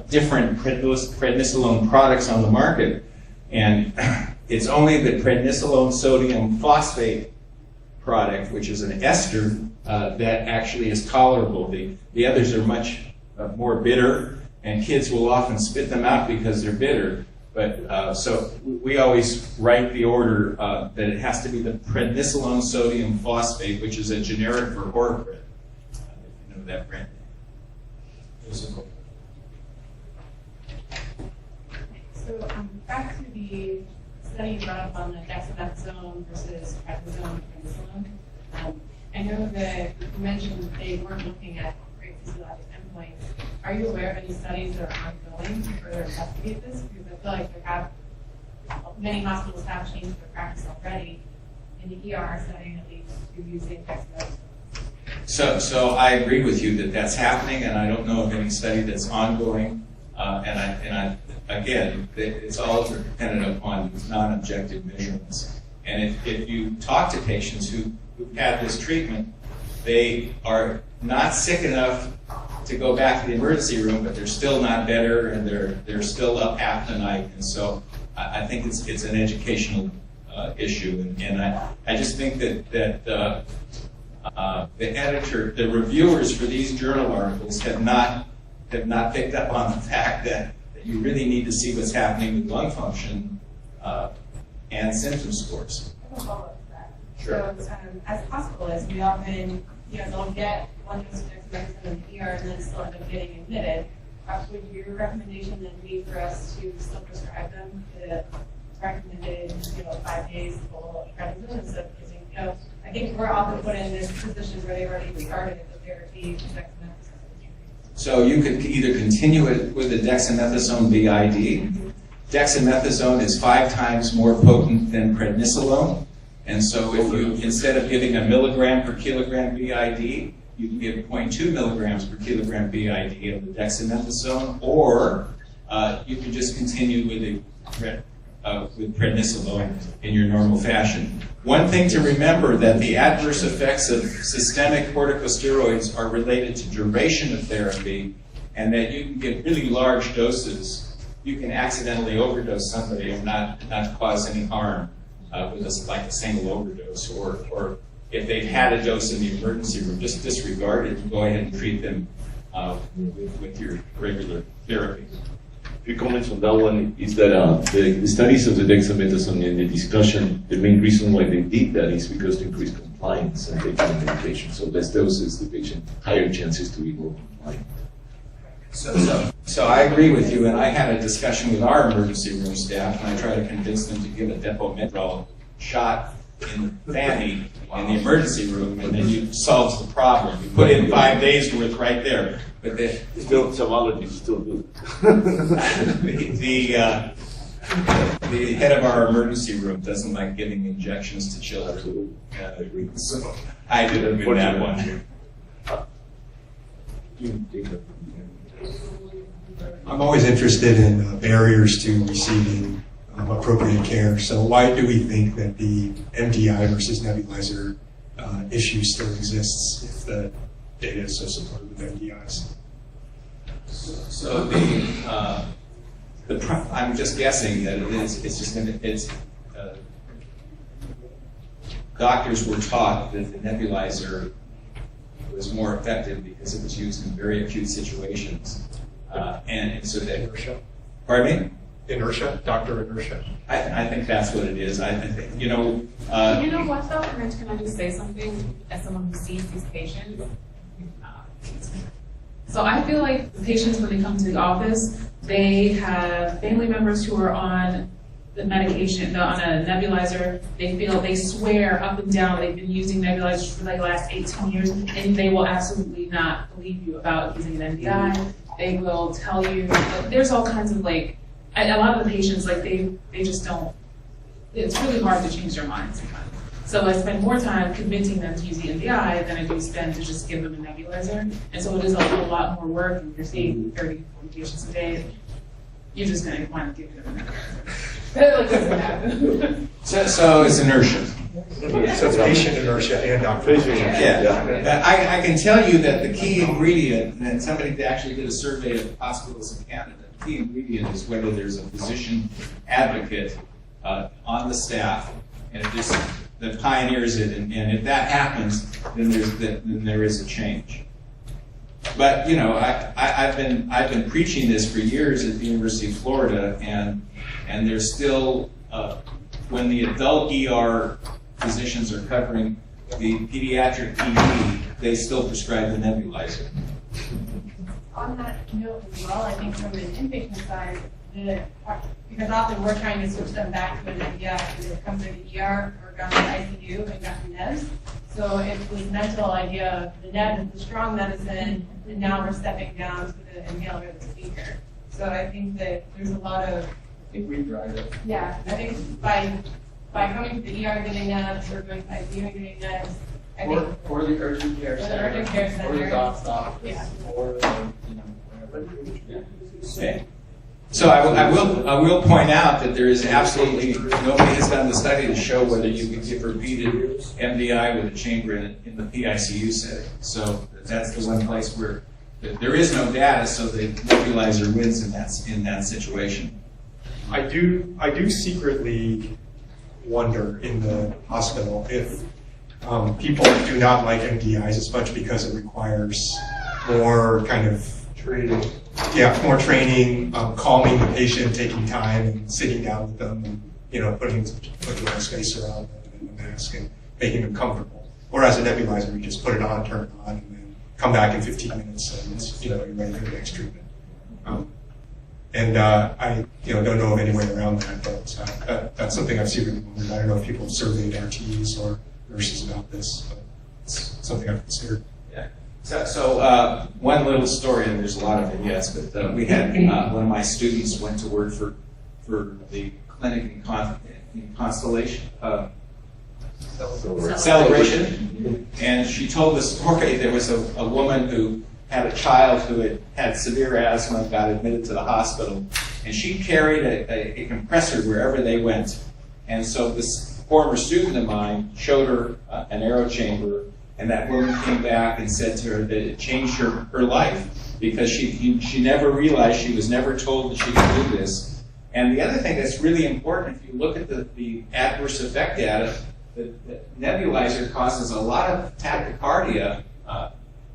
different prednisolone products on the market, and it's only the prednisolone sodium phosphate product, which is an ester, that actually is tolerable. The others are much more bitter, and kids will often spit them out because they're bitter. But so we always write the order that it has to be the prednisolone sodium phosphate, which is a generic for Orpred. If you know that brand name. So back to the study you brought up on the dexamethasone versus prednisone and prednisolone. I know that you mentioned that they weren't looking at great physiologic endpoints. Are you aware of any studies that are ongoing to further investigate this? Because I feel like many hospitals have changed their practice already in the ER setting, at least, to using dexamethasone. So I agree with you that that's happening, and I don't know of any study that's ongoing. Again, it's all dependent upon non-objective measurements. And if you talk to patients who've had this treatment, they are not sick enough to go back to the emergency room, but they're still not better, and they're still up half the night. And so I think it's an educational issue, and I just think that the reviewers for these journal articles have not picked up on the fact that you really need to see what's happening with lung function and symptom scores. I have a follow-up to that. Sure. So, as hospitalists, we often, they'll get one dose of dexamethasone in the ER and then still end up getting admitted. Would your recommendation then be for us to still prescribe them the recommended, 5 days full prednisone instead of using, I think we're often put in this position where they've already started the therapy with dexamethasone. So you could either continue it with the dexamethasone BID. Dexamethasone is 5 times more potent than prednisolone. And so if you, instead of giving a milligram per kilogram BID, you can give 0.2 milligrams per kilogram BID of the dexamethasone, or you can just continue with prednisolone in your normal fashion. One thing to remember, that the adverse effects of systemic corticosteroids are related to duration of therapy, and that you can give really large doses. You can accidentally overdose somebody and not cause any harm with like a single overdose, or if they've had a dose in the emergency room, just disregard it and go ahead and treat them with your regular therapy. A few comments on that one is that the studies of the dexamethasone and the discussion, the main reason why they did that is because to increase compliance and taking the medication. So less doses, the patient higher chances to be more compliant. So I agree with you, and I had a discussion with our emergency room staff, and I tried to convince them to give a Dexamethasone shot in the fanny in the emergency room, and then you solves the problem. You put in 5 days worth right there. But still, some allergies still do. The head of our emergency room doesn't like giving injections to children. So I didn't win that one. I'm always interested in barriers to receiving appropriate care. So why do we think that the MDI versus nebulizer issue still exists if the data is so supportive with MDIs? So I'm just guessing that it is. It's just doctors were taught that the nebulizer was more effective because it was used in very acute situations, and so that. Inertia. Pardon me? Inertia, doctor inertia. I think that's what it is. I think, You know what though, Rich, can I just say something as someone who sees these patients? So I feel like the patients, when they come to the office, they have family members who are on the medication, on a nebulizer. They swear up and down they've been using nebulizers for the last 18 years, and they will absolutely not believe you about using an NDI. They will tell you, there's all kinds of a lot of the patients, they just don't, it's really hard to change their minds sometimes. So I spend more time convincing them to use the NDI than I do spend to just give them a nebulizer. And so it is a lot more work, and if you're seeing 30, 40 patients a day, you're just going to want to give them a nebulizer. That doesn't happen. So it's inertia. So it's patient inertia and doctor inertia. Yeah. I can tell you that the key ingredient, and somebody actually did a survey of hospitals in Canada, the key ingredient is whether there's a physician advocate on the staff, and it just that pioneers it, and if that happens, then there is a change. But I've been preaching this for years at the University of Florida, and there's still when the adult ER physicians are covering the pediatric PD, they still prescribe the nebulizer. On that note as well, I think from the inpatient side, because often we're trying to switch them back to an NDI, because they've come to the ER or gone to ICU and gotten NEBs. So it was mental idea of the NEB is the strong medicine, and now we're stepping down to the inhaler or the speaker. So I think that there's a lot of, I think we drive it. yeah, I think by coming to the ER getting NEBs or going to ICU and getting NEBs, I think Or the urgent care or the center. urgent care center. Or the doc's office. Yeah. Or whatever. Okay. So I will point out that there is absolutely nobody has done the study to show whether you can give repeated MDI with a chamber in the PICU setting. So that's the one place where there is no data, so the nebulizer wins in that situation. I do secretly wonder in the hospital if people do not like MDIs as much because it requires more kind of training. Yeah, more training, calming the patient, taking time and sitting down with them, and putting a spacer on them and a mask and making them comfortable. Whereas a nebulizer, you just put it on, turn it on, and then come back in 15 minutes and you're ready for the next treatment. I don't know of any way around that, but that's something I've secretly wondered. I don't know if people have surveyed RTs or nurses about this, but it's something I've considered. Yeah. So one little story, and there's a lot of vignettes, but we had one of my students went to work for the clinic in Constellation. Celebration, and she told the story. There was a woman who had a child who had severe asthma, got admitted to the hospital, and she carried a compressor wherever they went. And so this former student of mine showed her an aero chamber, and that woman came back and said to her that it changed her life because she never realized, she was never told that she could do this. And the other thing that's really important, if you look at the adverse effect data, the nebulizer causes a lot of tachycardia,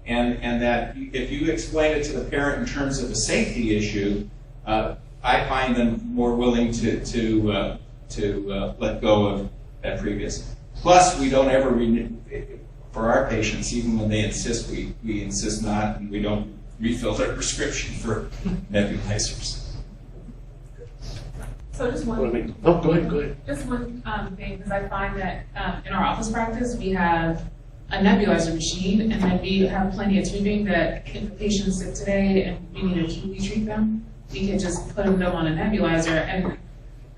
and that if you explain it to the parent in terms of a safety issue, I find them more willing to let go of that previous. Plus, we don't ever renew, for our patients, even when they insist, we insist not, and we don't refill their prescription for nebulizers. So just one. No, go ahead. Just one thing, because I find that in our office practice, we have a nebulizer machine, and then we have plenty of tubing that if a patient's sick today and we need to acutely treat them, we can just put them on a nebulizer. And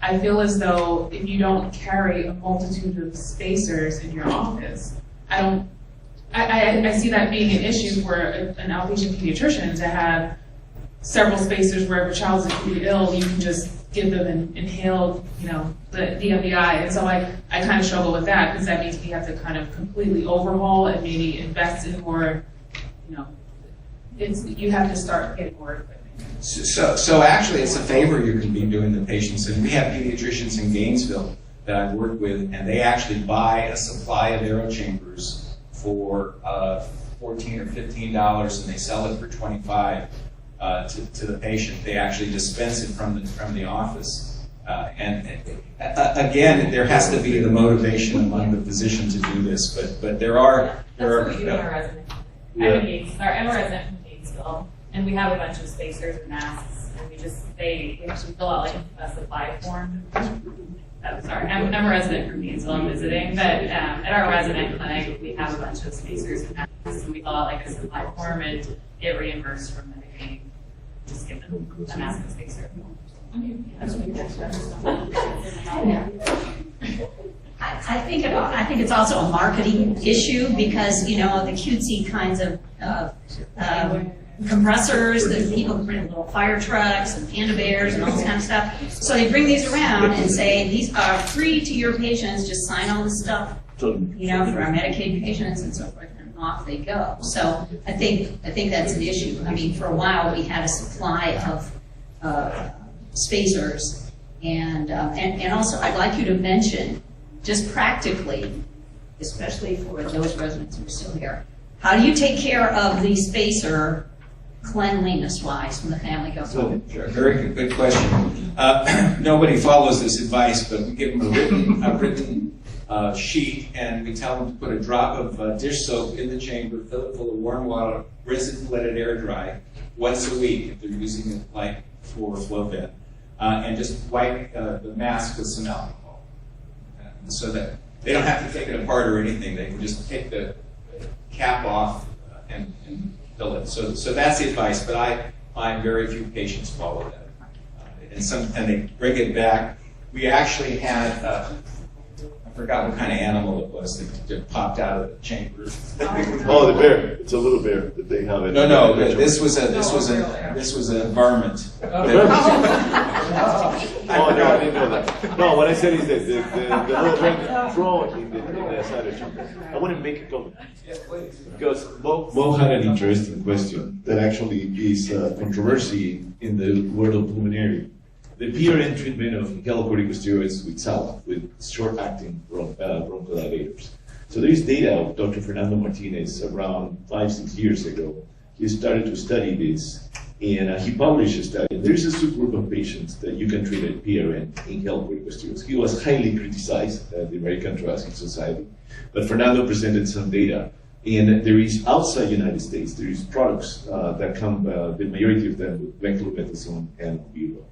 I feel as though if you don't carry a multitude of spacers in your office, I see that being an issue for an outpatient pediatrician to have several spacers where if a child is acutely ill, you can just give them an inhaled, the MDI. And so I kind of struggle with that because that means we have to kind of completely overhaul and maybe invest in more, you have to start getting more equipment. So actually, it's a favor you can be doing the patients. And we have pediatricians in Gainesville that I've worked with, and they actually buy a supply of aero chambers for $14 or $15, and they sell it for $25 to the patient. They actually dispense it from the office. And again, there has to be the motivation among the physician to do this. But there are. That's what we do in our resident. I'm a resident from Gatesville, and we have a bunch of spacers and masks, and we actually fill out like a supply form. Oh, sorry, I'm a resident from Gatesville, I'm visiting, but at our resident clinic, we have a bunch of spacers and masks, and we fill out like a supply form and get reimbursed from Medicaid. Just give them a mask and spacer. I think it's also a marketing issue because, you know, the cutesy kinds of compressors that people bring in little fire trucks and panda bears and all this kind of stuff. So they bring these around and say, these are free to your patients, just sign all this stuff, you know, for our Medicaid patients and so forth, and off they go. So I think that's an issue. I mean, for a while we had a supply of spacers, and also I'd like you to mention, just practically, especially for those residents who are still here, how do you take care of the spacer cleanliness-wise when the family goes home? Sure, very good question. Nobody follows this advice, but we give them a written sheet, and we tell them to put a drop of dish soap in the chamber, fill it full of warm water, rinse it, and let it air dry once a week if they're using it like for flow vent, and just wipe the mask with some alcohol, so that they don't have to take it apart or anything. They can just take the cap off and fill it. So that's the advice, but I find very few patients follow that. And they bring it back. We actually had, I forgot what kind of animal it was that popped out of the chamber. Oh, the bear. It's a little bear that they have. No, this was a varmint. Oh, no, I didn't know that. No, what I said is that the little bear thrown in the side of the chamber. I want to make a comment. Yes, please. Because Mo had an interesting question that actually is a controversy in the world of pulmonary. The PRN treatment of inhaled corticosteroids with short-acting bronchodilators. So there is data of Dr. Fernando Martinez around 5-6 years ago. He started to study this, and he published a study. There is a subgroup of patients that you can treat at PRN, inhaled corticosteroids. He was highly criticized at the American Thoracic Society, but Fernando presented some data. And there is, outside the United States, there is products that come, the majority of them with Dexamethasone and Albuterol.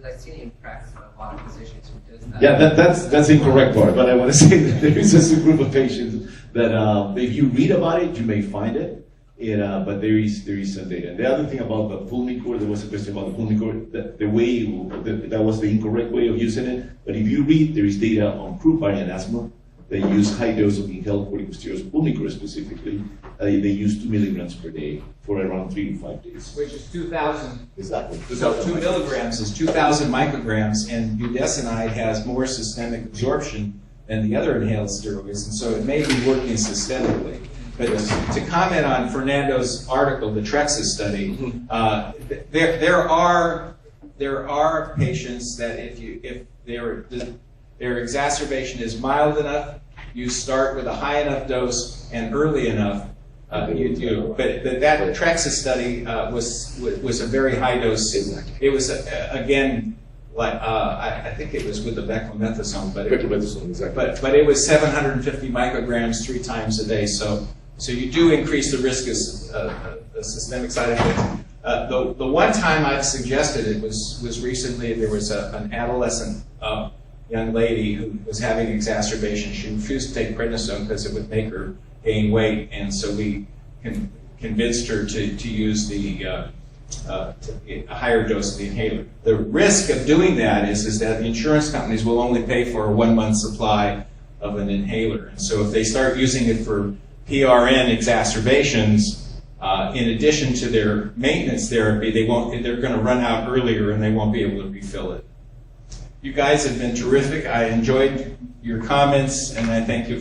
I've seen in practice a lot of physicians who does that. Yeah, that's the incorrect part, but I want to say that there is a group of patients that if you read about it, you may find it, but there is some data. And the other thing about the Pulmicort, there was a question about the Pulmicort, that was the incorrect way of using it, but if you read, there is data on croup variant asthma. They use high dose of inhaled corticosteroids, Pulmicort specifically. They use 2 milligrams per day for around 3 to 5 days. Which is 2,000. Exactly. So 2 milligrams is 2,000 micrograms, and budesonide has more systemic absorption than the other inhaled steroids, and so it may be working systemically. But to comment on Fernando's article, the Trexas study, there are patients that if their exacerbation is mild enough, you start with a high enough dose and early enough, you do. But that Trexas study was a very high dose. It was again, like I think it was with the Dexamethasone, but it was 750 micrograms 3 times a day. So you do increase the risk of systemic side effects. The one time I've suggested it was recently. There was an adolescent young lady who was having exacerbation. She refused to take prednisone because it would make her gain weight, and so we convinced her to use a higher dose of the inhaler. The risk of doing that is that the insurance companies will only pay for a 1-month supply of an inhaler, and so if they start using it for PRN exacerbations, in addition to their maintenance therapy, they're going to run out earlier and they won't be able to refill it. You guys have been terrific. I enjoyed your comments, and I thank you for